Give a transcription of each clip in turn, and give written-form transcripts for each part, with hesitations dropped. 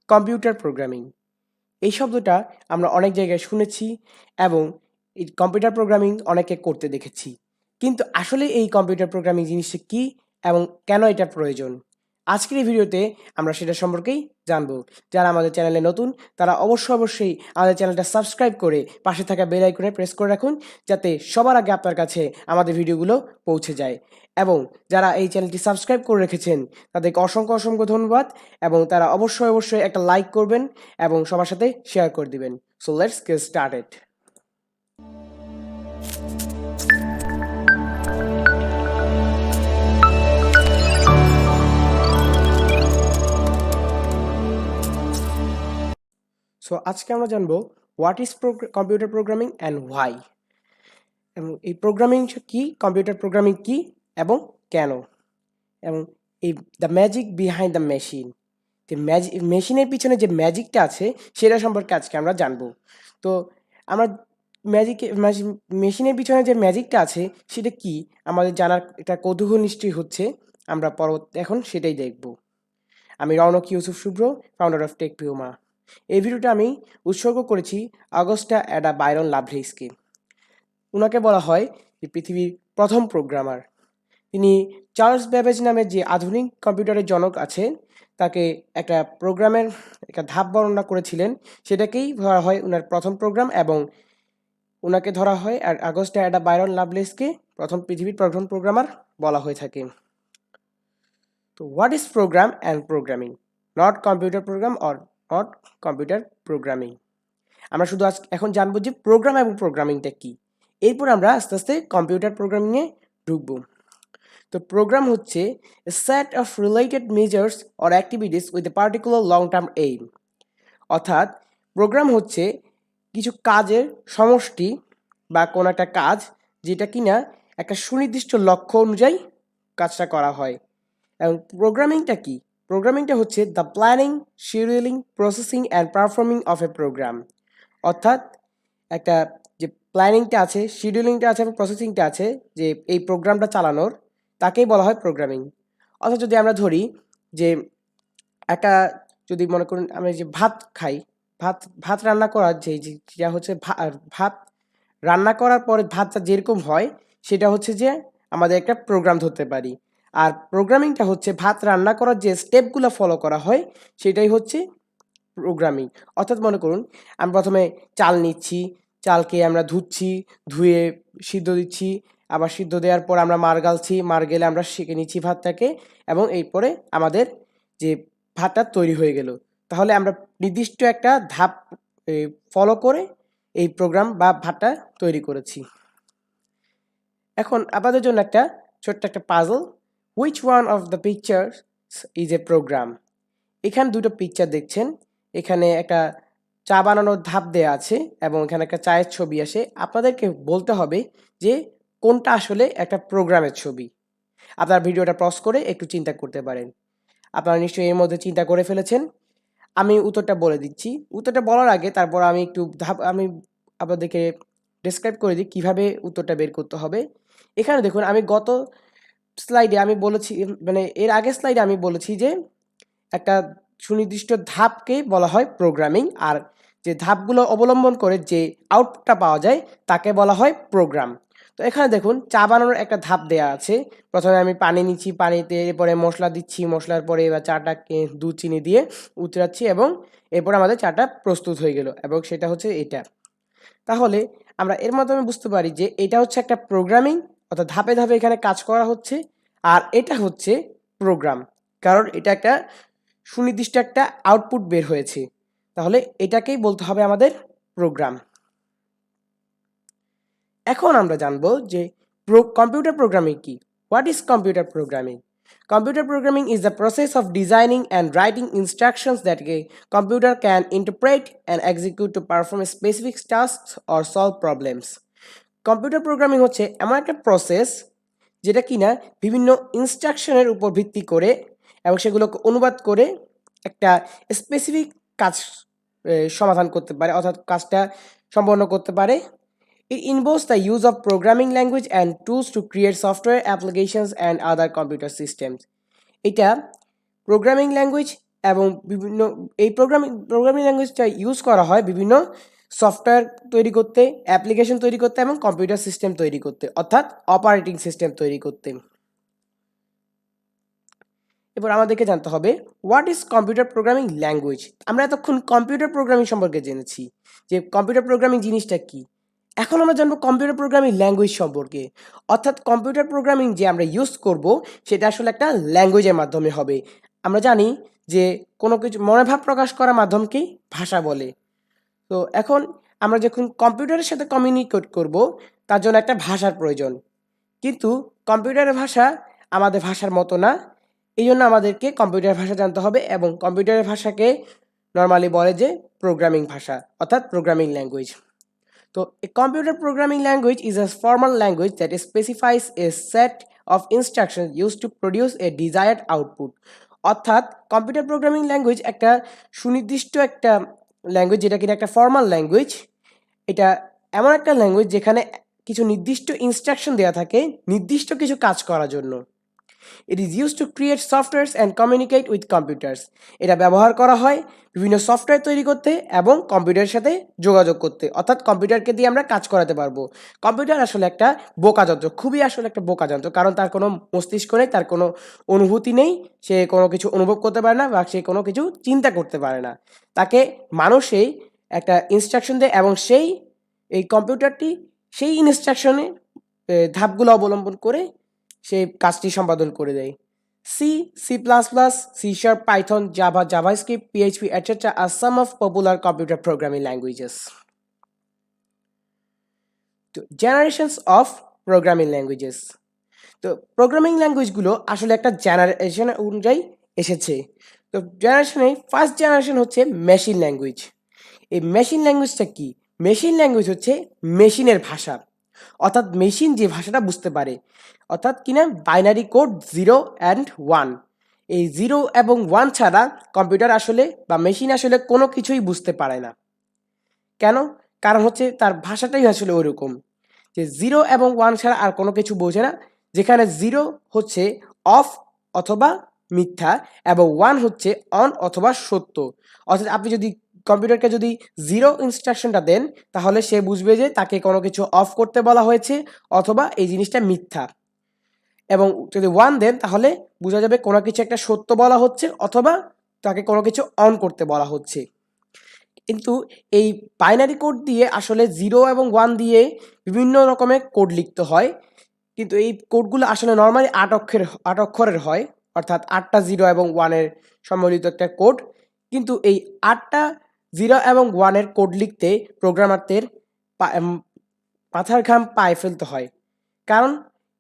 Computer programming. এই শব্দটা আমরা অনেক জায়গায় শুনেছি এবং এই কম্পিউটার প্রোগ্রামিং অনেকে করতে দেখেছি। কিন্তু আসলে এই কম্পিউটার প্রোগ্রামিং জিনিসটা কী এবং কেন এটার প্রয়োজন? আজকের এই ভিডিওতে আমরা সেটা সম্পর্কেই জানবো। যারা আমাদের চ্যানেলে নতুন তারা অবশ্যই আমাদের চ্যানেলটা সাবস্ক্রাইব করে পাশে থাকা বেল আইকনে প্রেস করে রাখুন, যাতে সবার আগে আপনার কাছে আমাদের ভিডিওগুলো পৌঁছে যায়। এবং যারা এই চ্যানেলটি সাবস্ক্রাইব করে রেখেছেন তাদেরকে অসংখ্য ধন্যবাদ, এবং তারা অবশ্যই একটা লাইক করবেন এবং সবার সাথে শেয়ার করে দিবেন। So let's get started. So আজকে আমরা জানবো what is computer programming and why, এবং এই প্রোগ্রামিং কি, কম্পিউটার প্রোগ্রামিং কি এবং কেন, এবং এই the magic behind the machine, যে মেশিনের পিছনে যে ম্যাজিকটা আছে সেটা সম্পর্কে আজকে আমরা জানবো। তো আমরা মেশিনের পিছনে যে ম্যাজিকটা আছে সেটা কি আমাদের জানার একটা কৌতূহল নিশ্চয়ই হচ্ছে। আমরা এখন সেটাই দেখব। আমি রৌনক ইউসুফ শুভ্র, ফাউন্ডার অফ টেক পিউমা। এই ভিডিওটা আমি উৎসর্গ করেছি অগস্টা অ্যাডা বাইরন লাভরিসকে। ওনাকে বলা হয় যে পৃথিবীর প্রথম প্রোগ্রামার। তিনি চার্লস ব্যাবেজ নামে যে আধুনিক কম্পিউটারের জনক আছেন তাকে একটা প্রোগ্রামের একটা ধাপ বর্ণনা করেছিলেন, সেটাকেই ধরা হয় ওনার প্রথম প্রোগ্রাম, এবং ওনাকে ধরা হয় আর অগস্টা অ্যাডা বাইরন লাভলেসকে পৃথিবীর প্রথম প্রোগ্রামার বলা হয়ে থাকে। তো what is program and programming, not computer program or not computer programming. আমরা শুধু এখন জানবো যে প্রোগ্রাম এবং প্রোগ্রামিংটা কি, এরপর আমরা আস্তে আস্তে কম্পিউটার প্রোগ্রামিংয়ে ঢুকবো। তো প্রোগ্রাম হচ্ছে a set of related measures or activities with a particular long term aim, অর্থাৎ প্রোগ্রাম হচ্ছে কিছু কাজের সমষ্টি বা কোনো একটা কাজ যেটা কিনা একটা সুনির্দিষ্ট লক্ষ্য অনুযায়ী কাজটা করা হয়। এবং প্রোগ্রামিংটা কি, প্রোগ্রামিংটা হচ্ছে the planning, scheduling, processing and performing of a program, অর্থাৎ একটা যে প্ল্যানিংটা আছে, শিডিউলিংটা আছে এবং প্রসেসিংটা আছে যে এই প্রোগ্রামটা চালানোর, তাকেই বলা হয় প্রোগ্রামিং। অর্থাৎ যদি আমরা ধরি যে একটা, যদি মনে করুন আমরা যে ভাত খাই, ভাত ভাত রান্না করার যেটা হচ্ছে ভাত রান্না করার পরে ভাতটা যেরকম হয় সেটা হচ্ছে যে আমাদের একটা প্রোগ্রাম ধরতে পারি। আর প্রোগ্রামিংটা হচ্ছে ভাত রান্না করার যে স্টেপগুলো ফলো করা হয় সেটাই হচ্ছে প্রোগ্রামিং। অর্থাৎ মনে করুন আমরা প্রথমে চাল নিচ্ছি, চালকে আমরা ধুচ্ছি, ধুয়ে সিদ্ধ দিচ্ছি, আবার সিদ্ধ দেওয়ার পর আমরা মার গালছি, মার গেলে আমরা সেঁকে নিচ্ছি ভাতটাকে, এবং এরপরে আমাদের যে ভাতটা তৈরি হয়ে গেল। তাহলে আমরা নির্দিষ্ট একটা ধাপ ফলো করে এই প্রোগ্রাম বা ভাতটা তৈরি করেছি। এখন আপনাদের জন্য একটা ছোট্ট একটা puzzle, which one of the pictures is a program. এখানে দুটো পিকচার দেখছেন, এখানে একটা চা বানানোর ধাপ দেয়া আছে এবং এখানে একটা চায়ের ছবি আসে। আপনাদেরকে বলতে হবে যে কোনটা আসলে একটা প্রোগ্রামের ছবি। আপনার ভিডিওটা পজ করে একটু চিন্তা করতে পারেন। আপনারা নিশ্চয়ই এর মধ্যে চিন্তা করে ফেলেছেন। আমি উত্তরটা বলে দিচ্ছি। উত্তরটা বলার আগে তারপর আমি একটু আমি আপনাদেরকে ডেসক্রাইব করে দিই কীভাবে উত্তরটা বের করতে হবে। এখানে দেখুন, আমি গত স্লাইডে আমি বলেছি, মানে এর আগের স্লাইডে আমি বলেছি যে একটা সুনির্দিষ্ট ধাপকে বলা হয় প্রোগ্রামিং, আর যে ধাপগুলো অবলম্বন করে যে আউটপুটটা পাওয়া যায় তাকে বলা হয় প্রোগ্রাম। তো এখানে দেখুন চা বানানোর একটা ধাপ দেয়া আছে। প্রথমে আমি পানি নিচ্ছি, পানিতে এরপরে মশলা দিচ্ছি, মশলার পরে এবার চাটাকে দুধ চিনি দিয়ে উতরাচ্ছি, এবং এরপর আমাদের চাটা প্রস্তুত হয়ে গেল, এবং সেটা হচ্ছে এটা। তাহলে আমরা এর মাধ্যমে বুঝতে পারি যে এটা হচ্ছে একটা প্রোগ্রামিং, অর্থাৎ ধাপে ধাপে এখানে কাজ করা হচ্ছে, আর এটা হচ্ছে প্রোগ্রাম, কারণ এটা একটা সুনির্দিষ্ট একটা আউটপুট বের হয়েছে। তাহলে এটাকেই বলতে হবে আমাদের প্রোগ্রাম। এখন আমরা জানবো যে কম্পিউটার প্রোগ্রামিং কি। What is computer programming? Computer programming is the process of designing and writing instructions that a computer can interpret and execute to perform specific tasks or solve problems. Computer programming হচ্ছে এমন একটা process যেটা কিনা বিভিন্ন ইনস্ট্রাকশনের উপর ভিত্তি করে এবং সেগুলোকে অনুবাদ করে একটা স্পেসিফিক কাজ সমাধান করতে পারে, অর্থাৎ কাজটা সম্পন্ন করতে পারে। It involves the use of programming language and tools to create software applications and other computer systems. এটা প্রোগ্রামিং ল্যাঙ্গুয়েজ এবং বিভিন্ন এই প্রোগ্রামিং ল্যাঙ্গুয়েজটা ইউজ করা হয় বিভিন্ন সফটওয়্যার তৈরি করতে, অ্যাপ্লিকেশন তৈরি করতে এবং কম্পিউটার সিস্টেম তৈরি করতে, অর্থাৎ অপারেটিং সিস্টেম তৈরি করতে। এবার আমাদেরকে জানতে হবে what is computer programming language. আমরা এতক্ষণ কম্পিউটার প্রোগ্রামিং সম্পর্কে জেনেছি যে কম্পিউটার প্রোগ্রামিং জিনিসটা কি। এখন আমরা জানবো কম্পিউটার প্রোগ্রামিং ল্যাঙ্গুয়েজ সম্পর্কে, অর্থাৎ কম্পিউটার প্রোগ্রামিং যে আমরা ইউজ করব সেটা আসলে একটা ল্যাঙ্গুয়েজের মাধ্যমে হবে। আমরা জানি যে কোনো কিছু মনোভাব প্রকাশ করার মাধ্যমকেই ভাষা বলে। তো এখন আমরা যখন কম্পিউটারের সাথে কমিউনিকেট করব তার জন্য একটা ভাষার প্রয়োজন, কিন্তু কম্পিউটারের ভাষা আমাদের ভাষার মতো না। এই জন্য আমাদেরকে কম্পিউটার ভাষা জানতে হবে এবং কম্পিউটারের ভাষাকে নর্মালি বলে যে প্রোগ্রামিং ভাষা, অর্থাৎ প্রোগ্রামিং ল্যাঙ্গুয়েজ। তো a computer programming language is a formal language that specifies a set of instructions used to produce a desired output. অর্থাৎ কম্পিউটার প্রোগ্রামিং ল্যাঙ্গুয়েজ একটা সুনির্দিষ্ট একটা ল্যাঙ্গুয়েজ, যেটা কিনা একটা ফর্মাল ল্যাঙ্গুয়েজ। এটা এমন একটা ল্যাঙ্গুয়েজ যেখানে কিছু নির্দিষ্ট ইনস্ট্রাকশন দেওয়া থাকে নির্দিষ্ট কিছু কাজ করার জন্য। It is use to create softwares and communicate with computers. এটা ব্যবহার করা হয় বিভিন্ন সফটওয়্যার তৈরি করতে এবং কম্পিউটারের সাথে যোগাযোগ করতে, অর্থাৎ কম্পিউটারকে দিয়ে আমরা কাজ করাতে পারবো। কম্পিউটার আসলে একটা বোকা যন্ত্র, খুবই আসলে একটা বোকা যন্ত্র, কারণ তার কোনো মস্তিষ্ক নেই, তার কোনো অনুভূতি নেই, সে কোনো কিছু অনুভব করতে পারে না বা সে কোনো কিছু চিন্তা করতে পারে না। তাকে মানুষই একটা ইনস্ট্রাকশন দেয় এবং এই কম্পিউটারটি সেই ইনস্ট্রাকশনে ধাপগুলো অবলম্বন করে সেই কাজটি সম্পাদন করে দেয়। C, C plus plus, C sharp, Python, Java, JavaScript, PHP etc. are some of popular computer programming languages. তো জেনারেশনস অফ প্রোগ্রামিং ল্যাঙ্গুয়েজেস। তো প্রোগ্রামিং ল্যাঙ্গুয়েজগুলো আসলে একটা জেনারেশন অনুযায়ী এসেছে। তো জেনারেশনে ফার্স্ট জেনারেশন হচ্ছে মেশিন ল্যাঙ্গুয়েজ। এই মেশিন ল্যাঙ্গুয়েজটা কি? মেশিন ল্যাঙ্গুয়েজ হচ্ছে মেশিনের ভাষা, অর্থাৎ মেশিন যে ভাষাটা বুঝতে পারে, অর্থাৎ কিনা বাইনারি কোড 0 অ্যান্ড 1। এই 0 এবং 1 ছাড়া কম্পিউটার আসলে বা মেশিন আসলে কোনো কিছুই বুঝতে পারে না। কেন? কারণ হচ্ছে তার ভাষাটাই আসলে ওইরকম যে 0 এবং 1 ছাড়া আর কোনো কিছু বোঝে না। যেখানে 0 হচ্ছে অফ অথবা মিথ্যা এবং 1 হচ্ছে অন অথবা সত্য। অর্থাৎ আপনি যদি কম্পিউটারকে যদি 0 ইনস্ট্রাকশনটা দেন তাহলে সে বুঝবে যে তাকে কোনো কিছু অফ করতে বলা হয়েছে অথবা এই জিনিসটা মিথ্যা, এবং যদি 1 দেন তাহলে বোঝা যাবে কোনো কিছু একটা সত্য বলা হচ্ছে অথবা তাকে কোনো কিছু অন করতে বলা হচ্ছে। কিন্তু এই বাইনারি কোড দিয়ে আসলে 0 এবং 1 দিয়ে বিভিন্ন রকমের কোড লিখতে হয়, কিন্তু এই কোডগুলো আসলে নর্মালি 8 অক্ষরের হয়, অর্থাৎ 8টা 0 এবং 1-এর সম্মিলিত একটা কোড। কিন্তু এই 8টা 0 এবং 1-এর কোড লিখতে প্রোগ্রামারদের মাথার ঘাম পায়ে ফেলতে হয়, কারণ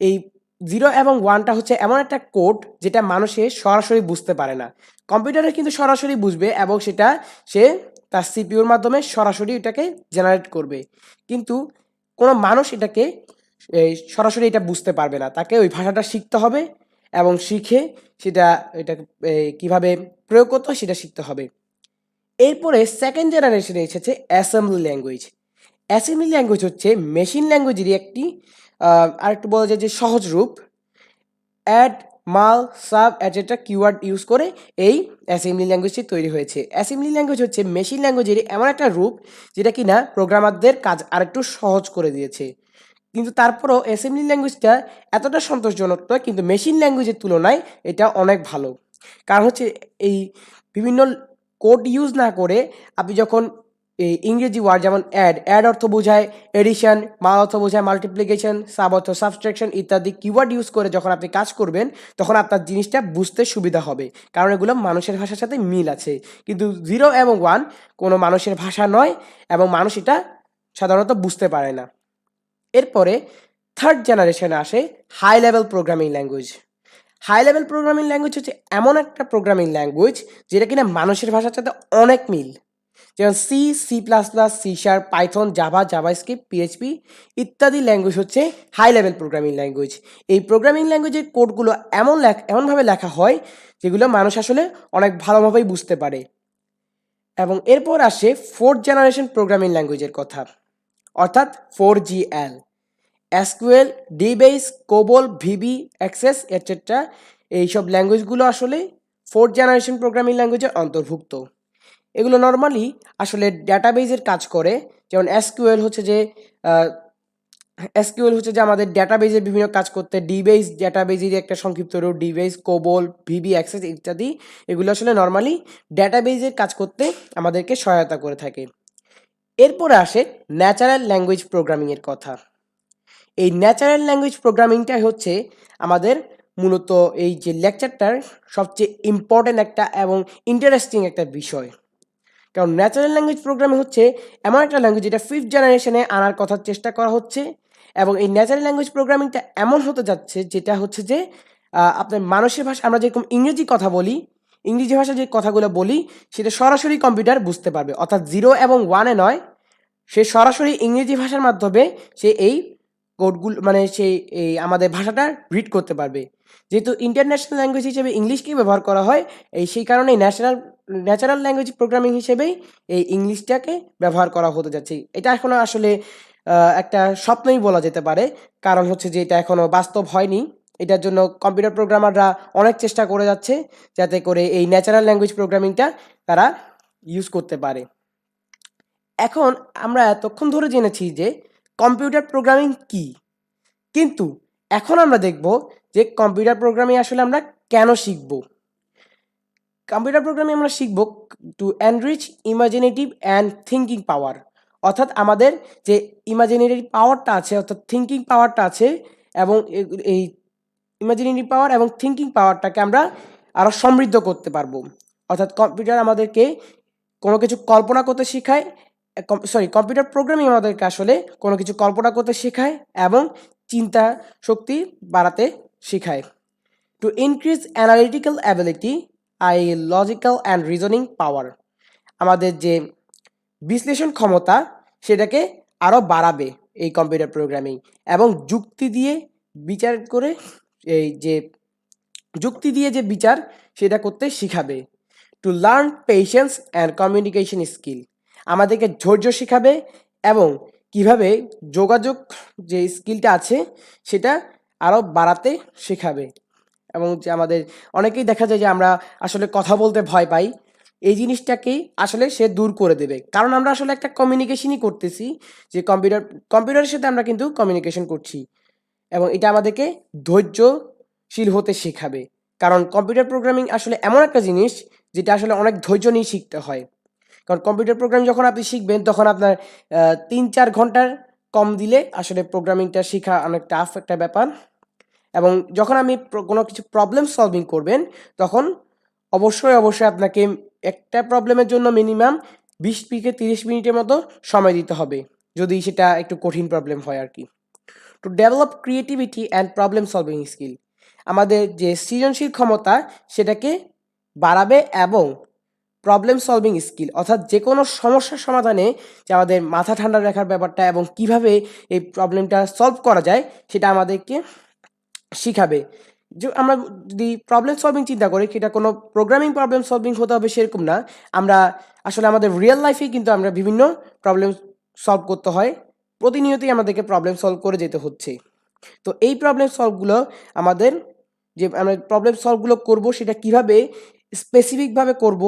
এই 0 এবং 1টা হচ্ছে এমন একটা কোড যেটা মানুষে সরাসরি বুঝতে পারে না। কম্পিউটারে কিন্তু সরাসরি বুঝবে এবং সেটা সে তার সিপিইউর মাধ্যমে সরাসরি এটাকে জেনারেট করবে, কিন্তু কোনো মানুষ এটাকে সরাসরি এটা বুঝতে পারবে না। তাকে ওই ভাষাটা শিখতে হবে এবং শিখে এটাকে কীভাবে প্রয়োগ করতে হয় সেটা শিখতে হবে। এরপরে সেকেন্ড জেনারেশনে এসেছে অ্যাসেম্বলি ল্যাঙ্গুয়েজ। অ্যাসেম্বলি ল্যাঙ্গুয়েজ হচ্ছে মেশিন ল্যাঙ্গুয়েজেরই একটি আরেকটু বলা যায় যে সহজ রূপ। অ্যাড, মাল, সাব etc. কিওয়ার্ড ইউজ করে এই অ্যাসেম্বলি ল্যাঙ্গুয়েজটি তৈরি হয়েছে। অ্যাসেম্বলি ল্যাঙ্গুয়েজ হচ্ছে মেশিন ল্যাঙ্গুয়েজের এমন একটা রূপ যেটা কিনা প্রোগ্রামারদের কাজ আরেকটু সহজ করে দিয়েছে। কিন্তু তারপরও অ্যাসেম্বলি ল্যাঙ্গুয়েজটা এতটা সন্তোষজনক নয়, কিন্তু মেশিন ল্যাঙ্গুয়েজের তুলনায় এটা অনেক ভালো। কারণ হচ্ছে এই বিভিন্ন কোড ইউজ না করে আপনি যখন এই ইংরেজি ওয়ার্ড যেমন অ্যাড অর্থ বোঝায় এডিশন, মাল অর্থ বোঝায় মাল্টিপ্লিকেশন, সাব অর্থ সাবট্রাকশন ইত্যাদি কিওয়ার্ড ইউজ করে যখন আপনি কাজ করবেন তখন আপনার জিনিসটা বুঝতে সুবিধা হবে, কারণ এগুলো মানুষের ভাষার সাথে মিল আছে। কিন্তু 0 এবং 1 কোনো মানুষের ভাষা নয় এবং মানুষ এটা সাধারণত বুঝতে পারে না। এরপরে থার্ড জেনারেশনে আসে high level programming language. High level programming language হচ্ছে এমন একটা প্রোগ্রামিং ল্যাঙ্গুয়েজ যেটা কিনা মানুষের ভাষার সাথে অনেক মিল, যেমন C, C plus plus, C sharp, Python, Java, JavaScript, PHP ইত্যাদি ল্যাঙ্গুয়েজ হচ্ছে হাই লেভেল প্রোগ্রামিং ল্যাঙ্গুয়েজ। এই প্রোগ্রামিং ল্যাঙ্গুয়েজের কোডগুলো এমনভাবে লেখা হয় যেগুলো মানুষ আসলে অনেক ভালোভাবেই বুঝতে পারে। এবং এরপর আসে ফোর্থ জেনারেশন প্রোগ্রামিং ল্যাঙ্গুয়েজের কথা, অর্থাৎ 4GL। SQL, dBase, COBOL, VB, Access etc. এইসব ল্যাঙ্গুয়েজগুলো আসলে 4th জেনারেশন প্রোগ্রামিং ল্যাঙ্গুয়েজের অন্তর্ভুক্ত। এগুলো নর্মালি আসলে ডাটাবেজের কাজ করে, যেমন এসকিউএল হচ্ছে যে আমাদের ডাটাবেজের বিভিন্ন কাজ করতে, ডিবেজ ডাটাবেজের একটা সংক্ষিপ্ত রূপ, ডিবেজ, কোবল, ভিবি অ্যাক্সেস ইত্যাদি। এগুলো আসলে নর্মালি ডাটাবেজের কাজ করতে আমাদেরকে সহায়তা করে থাকে। এরপরে আসে ন্যাচারাল ল্যাঙ্গুয়েজ প্রোগ্রামিংয়ের কথা। এই ন্যাচারাল ল্যাঙ্গুয়েজ প্রোগ্রামিংটাই হচ্ছে আমাদের মূলত এই যে লেকচারটার সবচেয়ে ইম্পর্ট্যান্ট একটা এবং ইন্টারেস্টিং একটা বিষয়। কারণ ন্যাচারাল ল্যাঙ্গুয়েজ প্রোগ্রামিং হচ্ছে এমন একটা ল্যাঙ্গুয়েজ যেটা 5th জেনারেশনে আনার কথা চেষ্টা করা হচ্ছে, এবং এই ন্যাচারাল ল্যাঙ্গুয়েজ প্রোগ্রামিংটা এমন হতে যাচ্ছে যেটা হচ্ছে যে আপনার মানুষের ভাষা, আমরা যেরকম ইংরেজি কথা বলি, ইংরেজি ভাষায় যে কথাগুলো বলি সেটা সরাসরি কম্পিউটার বুঝতে পারবে, অর্থাৎ 0 এবং 1-এ নয়, সে সরাসরি ইংরেজি ভাষার মাধ্যমে সে এই কোডগুলো মানে সেই এই আমাদের ভাষাটা রিড করতে পারবে। যেহেতু ইন্টারন্যাশনাল ল্যাঙ্গুয়েজ হিসেবে ইংলিশকেই ব্যবহার করা হয়, সেই কারণেই ন্যাচারাল ল্যাঙ্গুয়েজ প্রোগ্রামিং হিসেবেই এই ইংলিশটাকে ব্যবহার করা হতে যাচ্ছে। এটা এখনও আসলে একটা স্বপ্নই বলা যেতে পারে, কারণ হচ্ছে যে এটা এখনও বাস্তব হয়নি। এটার জন্য কম্পিউটার প্রোগ্রামাররা অনেক চেষ্টা করে যাচ্ছে যাতে করে এই ন্যাচারাল ল্যাঙ্গুয়েজ প্রোগ্রামিংটা তারা ইউজ করতে পারে। এখন আমরা এতক্ষণ ধরে জেনেছি যে কম্পিউটার প্রোগ্রামিং কি, কিন্তু এখন আমরা দেখব যে কম্পিউটার প্রোগ্রামিং আসলে আমরা কেন শিখব। কম্পিউটার প্রোগ্রামিং আমরা শিখব to enrich imaginative and thinking power, অর্থাৎ আমাদের যে ইমাজিনেটিভ পাওয়ারটা আছে, অর্থাৎ থিঙ্কিং পাওয়ারটা আছে, এবং এই ইমাজিনেটিভ পাওয়ার এবং থিঙ্কিং পাওয়ারটাকে আমরা আরও সমৃদ্ধ করতে পারবো। অর্থাৎ কম্পিউটার আমাদেরকে কোনো কিছু কল্পনা করতে শেখায়, কম্পিউটার প্রোগ্রামিং আমাদেরকে আসলে কোনো কিছু কল্পনা করতে শেখায় এবং চিন্তা শক্তি বাড়াতে শেখায়। To increase analytical ability, logical and reasoning power, আমাদের যে বিশ্লেষণ ক্ষমতা সেটাকে আরও বাড়াবে এই কম্পিউটার প্রোগ্রামিং, এবং যুক্তি দিয়ে যে বিচার সেটা করতে শিখাবে। To learn patience and communication skill, আমাদেরকে ধৈর্য শেখাবে এবং কিভাবে যোগাযোগ যে স্কিলটা আছে সেটা আরও বাড়াতে শেখাবে। এবং যে আমাদের অনেকেই দেখা যায় যে আমরা আসলে কথা বলতে ভয় পাই, এই জিনিসটাকেই আসলে সে দূর করে দেবে, কারণ আমরা আসলে একটা কমিউনিকেশনই করতেছি, যে কম্পিউটারের সাথে আমরা কিন্তু কমিউনিকেশন করছি, এবং এটা আমাদেরকে ধৈর্যশীল হতে শেখাবে। কারণ কম্পিউটার প্রোগ্রামিং আসলে এমন একটা জিনিস যেটা আসলে অনেক ধৈর্য নিয়ে শিখতে হয়। কারণ কম্পিউটার প্রোগ্রামিং যখন আপনি শিখবেন তখন আপনার 3-4 ঘন্টার কম দিলে আসলে প্রোগ্রামিংটা শেখা অনেক টাফ একটা ব্যাপার। এবং যখন আমি কোনো কিছু প্রবলেম সলভিং করবেন তখন অবশ্যই আপনাকে একটা প্রবলেমের জন্য মিনিমাম 20 থেকে 30 মিনিটের মতো সময় দিতে হবে, যদি সেটা একটু কঠিন প্রবলেম হয় আর কি। To develop creativity and problem solving skill, আমাদের যে সৃজনশীল ক্ষমতা সেটাকে বাড়াবে, এবং প্রবলেম সলভিং স্কিল অর্থাৎ যে কোনো সমস্যার সমাধানে যে আমাদের মাথা ঠান্ডা রাখার ব্যাপারটা এবং কিভাবে এই প্রবলেমটা সলভ করা যায় সেটা আমাদেরকে শিখাবে। যে আমরা যদি প্রবলেম সলভিং চিন্তা করি, সেটা কোনো প্রোগ্রামিং প্রবলেম সলভিং হতে হবে সেরকম না, আমরা আসলে আমাদের রিয়েল লাইফেই কিন্তু আমরা বিভিন্ন প্রবলেম সলভ করতে হয়, প্রতিনিয়তই আমাদেরকে প্রবলেম সলভ করে যেতে হচ্ছে। তো এই প্রবলেম সলভগুলো আমরা প্রবলেম সলভগুলো করবো সেটা কিভাবে স্পেসিফিকভাবে করব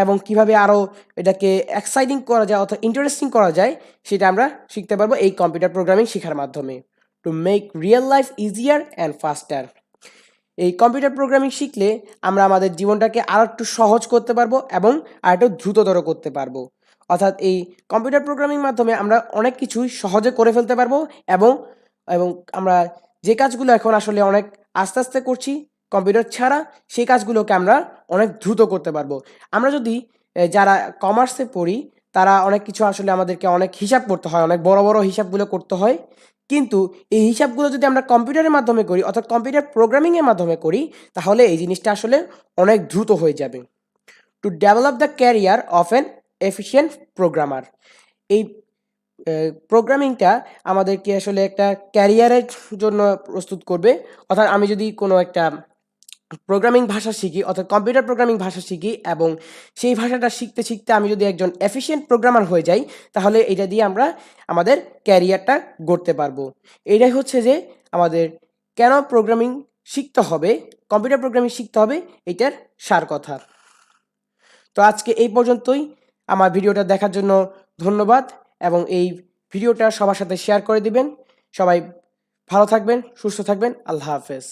এবং কিভাবে আরও এটাকে এক্সাইটিং করা যায় অর্থাৎ ইন্টারেস্টিং করা যায় সেটা আমরা শিখতে পারবো এই কম্পিউটার প্রোগ্রামিং শেখার মাধ্যমে। To make real life easier and ফাস্টার, এই কম্পিউটার প্রোগ্রামিং শিখলে আমরা আমাদের জীবনটাকে আরও একটু সহজ করতে পারবো এবং আর একটু দ্রুততর করতে পারবো। অর্থাৎ এই কম্পিউটার প্রোগ্রামিং মাধ্যমে আমরা অনেক কিছুই সহজে করে ফেলতে পারবো, এবং আমরা যে কাজগুলো এখন আসলে অনেক আস্তে আস্তে করছি কম্পিউটার ছাড়া, সেই কাজগুলোকে আমরা অনেক দ্রুত করতে পারবো। আমরা যদি যারা কমার্সে পড়ি তারা অনেক কিছু আসলে আমাদেরকে অনেক হিসাব করতে হয়, অনেক বড় বড় হিসাবগুলো করতে হয়, কিন্তু এই হিসাবগুলো যদি আমরা কম্পিউটারের মাধ্যমে করি অর্থাৎ কম্পিউটার প্রোগ্রামিংয়ের মাধ্যমে করি তাহলে এই জিনিসটা আসলে অনেক দ্রুত হয়ে যাবে। To develop the career of an efficient programmer, এই প্রোগ্রামিংটা আমাদেরকে আসলে একটা ক্যারিয়ারের জন্য প্রস্তুত করবে। অর্থাৎ আমি যদি কোনো একটা প্রোগ্রামিং ভাষা শিখি অর্থাৎ কম্পিউটার প্রোগ্রামিং ভাষা শিখি এবং সেই ভাষাটা শিখতে শিখতে আমি যদি একজন এফিশিয়েন্ট প্রোগ্রামার হয়ে যাই তাহলে এটা দিয়ে আমরা আমাদের ক্যারিয়ারটা গড়তে পারবো। এটাই হচ্ছে যে আমাদের কেন প্রোগ্রামিং শিখতে হবে, কম্পিউটার প্রোগ্রামিং শিখতে হবে, এটার সার কথা। তো আজকে এই পর্যন্তই। আমার ভিডিওটা দেখার জন্য ধন্যবাদ এবং এই ভিডিওটা সবার সাথে শেয়ার করে দিবেন। সবাই ভালো থাকবেন, সুস্থ থাকবেন। আল্লাহ হাফেজ।